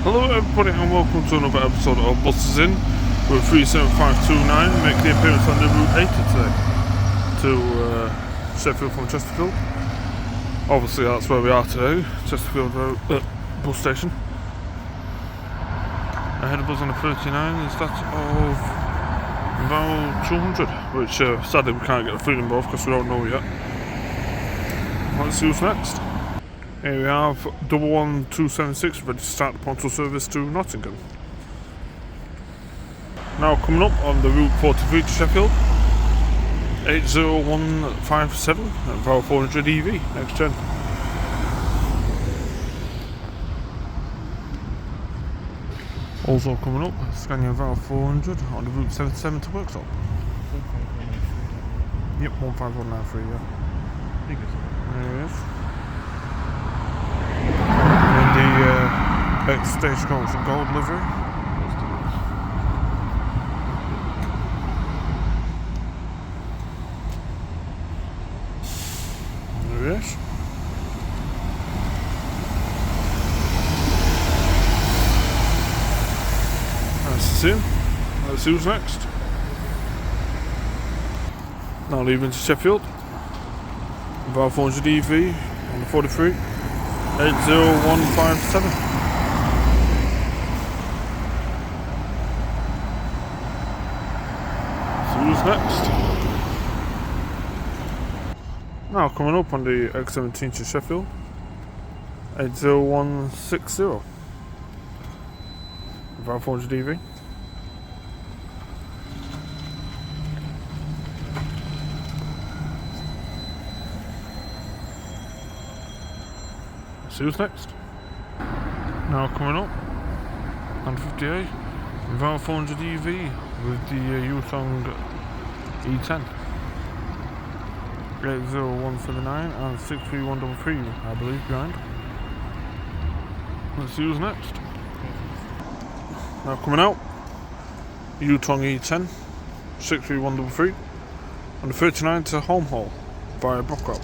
Hello everybody and welcome to another episode of Buses In with 37529. Make the appearance on the Route 80 today to Sheffield from Chesterfield. Obviously that's where we are today, Chesterfield Road, bus station. Ahead of us on the 39 is that of about 200, which sadly we can't get the freedom both because we don't know yet. Let's see what's next. Here we have 11276 ready to start the punctual service to Nottingham. Now coming up on the Route 43 to Sheffield, 80157 at Vowel 400 EV, next gen. Also coming up, Scania Vowel 400 on the Route 77 to Worksop. Yep, 15193, yeah. There it is. The ex-stagecoach and gold livery. There it is. Nice to see him. Let's see who's next. Now leaving to Sheffield. Vowel 400 EV on the 43. 80157. So who's next? Now coming up on the X17 to Sheffield, 80160. About 400 EV. See who's next. Now coming up on 58, Vowel 400 EV with the Yutong E10, 80179 and 63133, I believe, behind. Let's see who's next. Now coming out, Yutong E10, 63133 on the 39 to Holmhall via Brockwell.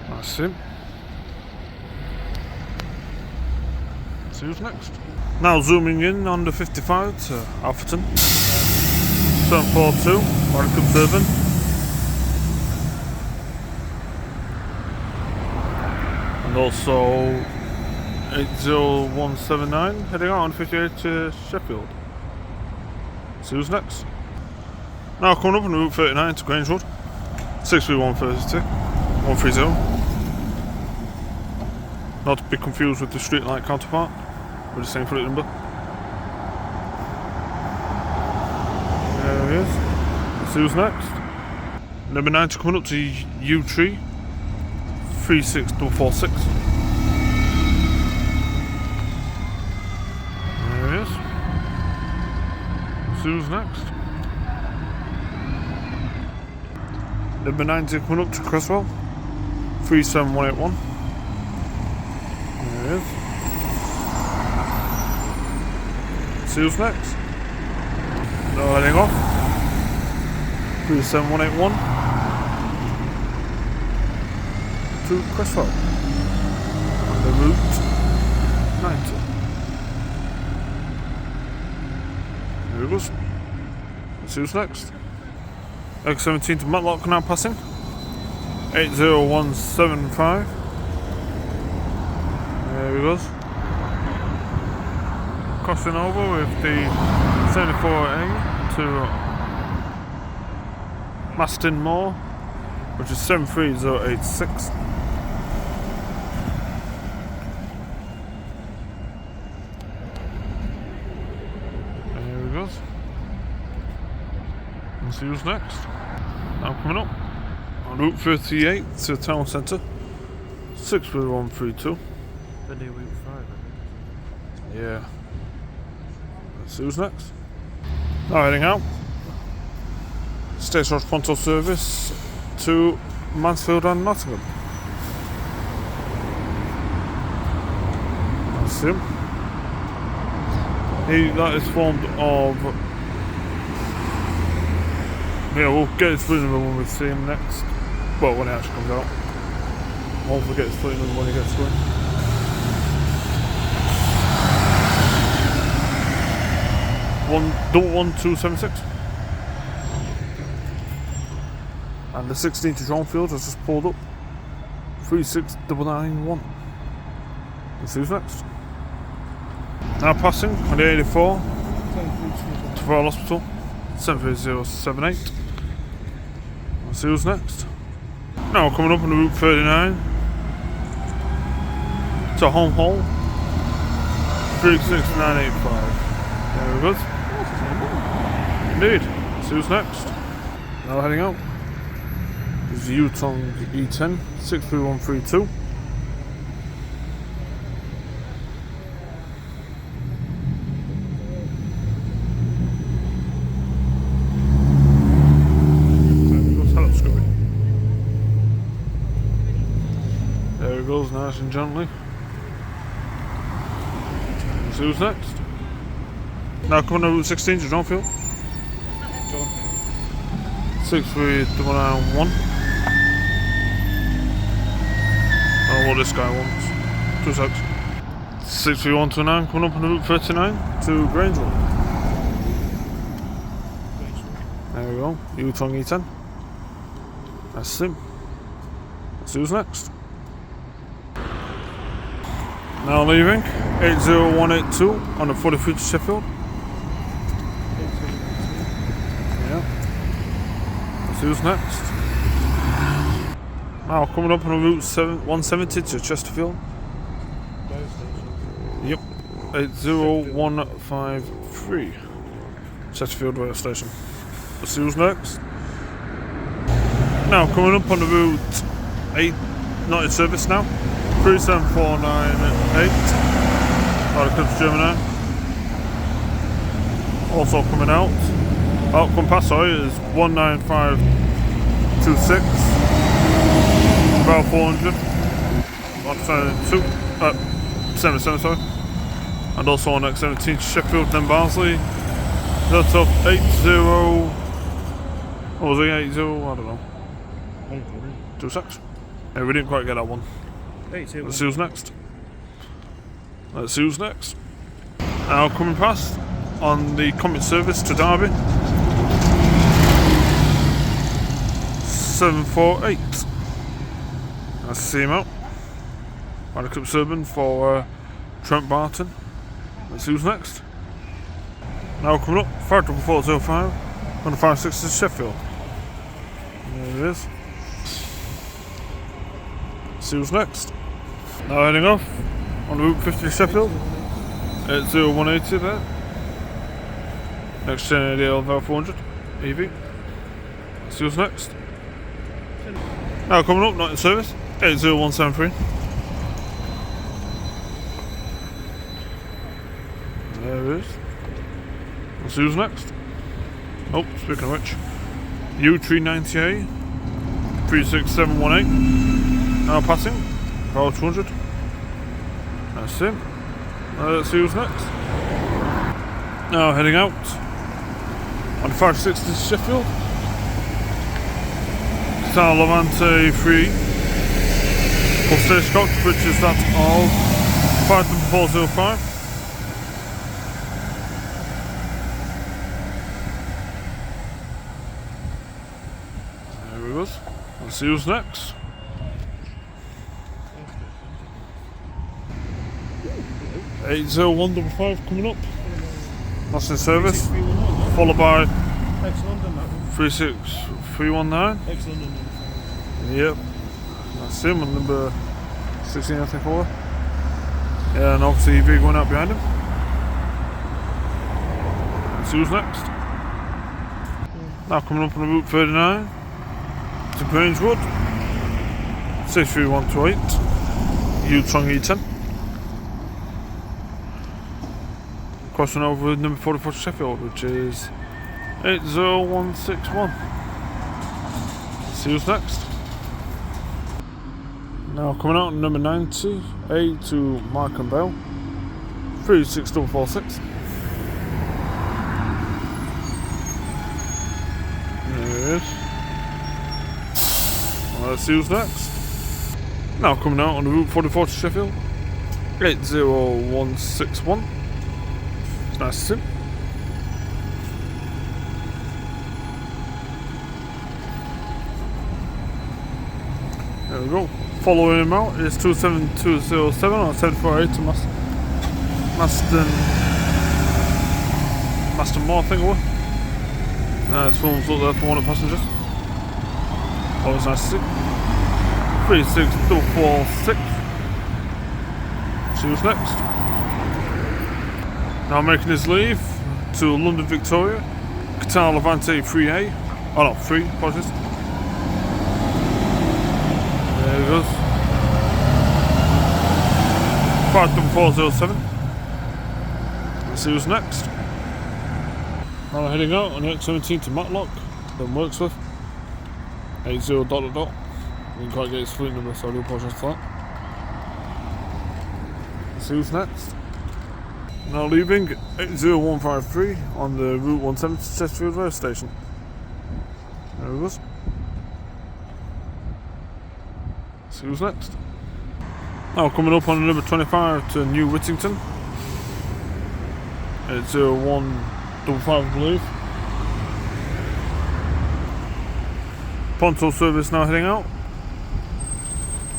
That's him. See who's next. Now zooming in on the 55 to Alpherton, 742, Warwick 7. And also 80179 heading out on 58 to Sheffield. See who's next. Now coming up on Route 39 to Grange Road, 63130, 130. Not to be confused with the streetlight counterpart, with the same plate number. There he is. Let's see who's next. Number 90 coming up to U3, 36446. There he is. Let's see who's next. Number 90 coming up to Cresswell, 37181. There it is. See who's next. No heading off. 37181 to Cresswell on the Route 90. There it goes. Let's see who's next. X17 to Matlock now passing. 80175. There he goes. Crossing over with the 74A to Maston Moor, which is 73086. There he goes. Let's see who's next. Now coming up on Route 38 to Town Centre, 63132. The new Route 5, I think. Yeah. Let's see who's next. Now heading out. Stagecoach Pronto service to Mansfield and Nottingham. That's him. That is formed of Yeah, we'll get his footy number when we see him next. Well, when he actually comes out. Hopefully get his footy number when he gets going. Double 1276. And the 16 to Chesterfield has just pulled up. 36991. Let's see who's next. Now passing on the 84 to Royal Hospital 73078. Let's see who's next. Now coming up on the Route 39 to Home Hall 36985. There we go. Indeed. Let's see who's next. Now heading out is the Yutong E10 63132. There it goes, nice and gently. Let's see who's next. Now coming to Route 16 to Chesterfield. 63991. I don't know what this guy wants. 2 secs. 63129 coming up on the Route 39 to Grangewood. There we go. Yutong E10. That's him. Let's see who's next. Now leaving 80182 on the 43 to Sheffield. Yeah. Let's see who's next. Now coming up on the Route 170 to Chesterfield. Yep. 80153. Chesterfield Rail Station. Let's see who's next. Now coming up on the Route 8, not in service now. 37498 out of Clips Gemini. Also coming out. Come past, sorry, is 19526. About 400. On 77, sorry. And also on X17 Sheffield, then Barnsley. That's up 80. What was it? 80? I don't know. 2 secs. Yeah, we didn't quite get that one. Let's see who's next. Let's see who's next. Now coming past on the common service to Derby. 748. Let's see him out. Right, Clip Serban for Trent Barton. Let's see who's next. Now coming up, 54405 on the 56 Sheffield. There it is. See who's next. Now heading off on Route 50 Sheffield. 80180 there. Next gen ADL 400 EV. See who's next. Now coming up, not in service. 80173. There it is. Let's see who's next. Oh, speaking of which, U390A 36718. Now passing, power 200. That's him. Let's see who's next. Now heading out on 560 Sheffield. Star Levante 3. Full stage coach, which is that of 5405. There he goes. Let's see who's next. Hello. 80155 coming up. That's in service. Followed by Ex-London, that one. 36319. Ex-London. Yep. That's him on number 16, I think, over. Yeah, and obviously EV going out behind him. Let's see who's next. Now coming up on the Route 39 to Grangewood. 63128. Yutong E10. Crossing over with number 44 Sheffield, which is 80161. Let's see who's next. Now coming out on number 90, A to Mark and Bell, 36446. There it Let's see who's next. Now coming out on the Route 44 to Sheffield. 80161. It's nice to see. There we go. Following him out is 27207 or 748 to Master Moore thing away. It's films up there for one of the passengers. Always nice to see. 36246. See who's next. Now making his leave to London Victoria. Qatar Levante 3A. Oh no, 3, apologies. There he goes. 54407. Let's see who's next. Now heading out on the X17 to Matlock, then Worksworth. 80 ... Didn't quite get his fleet number, so I do apologise for that. Let's see who's next. Now leaving 80153 on the Route 17 to Chesterfield rail station. There he goes. Let's see who's next. Now coming up on the number 25 to New Whittington. 80155, I believe. Ponto service now heading out.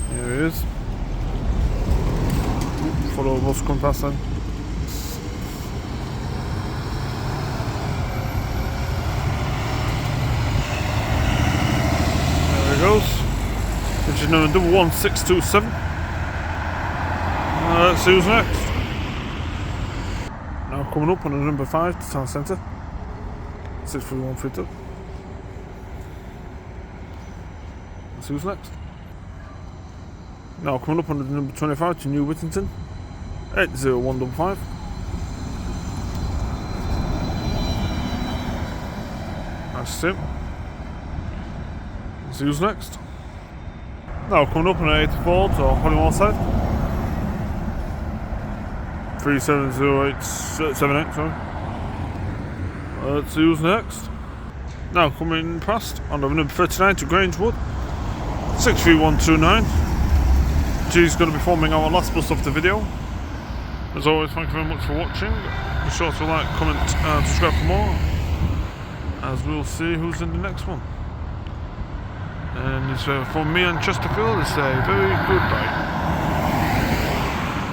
Here he is. Follow the bus come past then. There he goes. Which is number 1627. Let's see who's next. Now coming up on the number 5 to Town Centre. 63132. Let's see who's next. Now coming up on the number 25 to New Whittington. 80155. That's it. Let's see who's next. Now coming up on the 84 to Hollywell side. 370878, sorry. Let's see who's next. Now coming past on the number 39 to Grangewood. 63129. G's going to be forming our last bus of the video. As always, thank you very much for watching. Be sure to like, comment and subscribe for more, as we'll see who's in the next one. And it's from me and Chesterfield, it's a very goodbye.